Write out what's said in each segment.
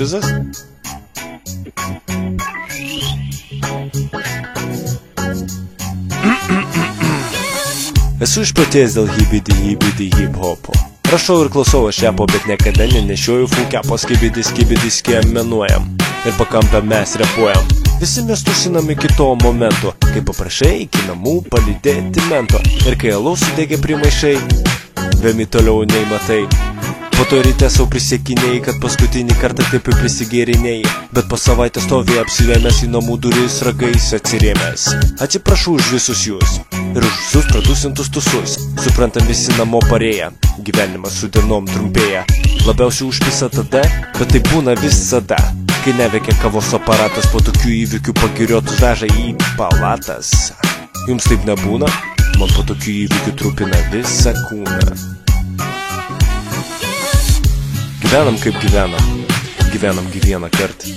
šizas? Esu išprotėjęs dėl hibidi hip-hopo. Rašau ir klausau aš repo, bet niekada nenešioju full capo. Skibidi skiemenuojam ir pakampę mes repuojam. Visi mes tusinam iki to momento, kai paprašai iki namų palydėti mento. Ir kai alaus sudegė primaišai, vėmi toliau nei matai. Po to ryte sau prisiekinėjai, kad paskutinį kartą taip ir prisigėrinėjai. Bet po savaitę stovė apsivėmęs į namų duris ragais atsirėmęs. Atsiprašau už visus jūs ir už visus pratusintus tusus. Suprantam visi namo parėję, gyvenimas su dienom trumpėja. Labiausiai užpisa tada, bet tai būna visada, kai neveikia kavos aparatas. Po tokių įvykių pagiriotus veža į palatas. Jums taip nebūna? Man po tokių įvykių trupina visą kūną. Gyvenam kaip gyvenam, gyvenam gyvieną kartą.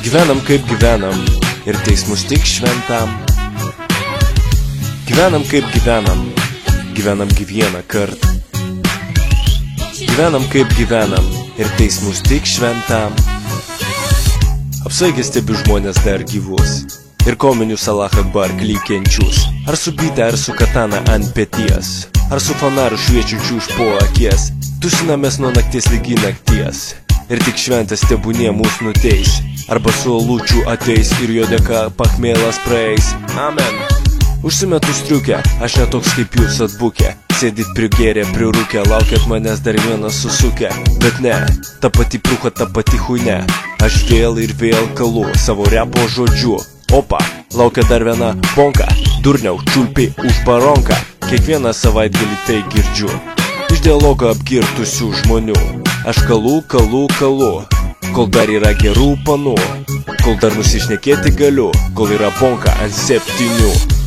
Gyvenam kaip gyvenam ir teismus tik šventam. Gyvenam kaip gyvenam, gyvenam gyvieną kartą. Gyvenam kaip gyvenam ir teismus tik šventam. Apsaigę stebiu žmonės dar gyvus ir kominius Allah Akbar klykiančius. Ar su byte, ar su katana ant peties, ar su fanaru šviečiančiu už po akies. Tusinamės nuo nakties lygi nakties ir tik šventas tebūnie mūsų nuteis. Arba su alūčių ateis ir jo dėka pachmėlas praeis. Amen. Užsimetu striukę, aš netoks kaip jūs atbukę. Sėdit prigėrę, prirūkę, laukiat manęs dar vienas susukę. Bet ne, ta pati prūcha, ta pati huine. Aš vėl ir vėl kalu savo repo žodžiu. Opa, laukia dar viena bonka. Durniau, čiulpi už baronką. Kiekvieną savaitgalį tai girdžiu iš dialogo apgirtusių žmonių. Aš kalu, kol dar yra gerų panų, kol dar nusišnekėti galiu, kol yra bonka ant 7.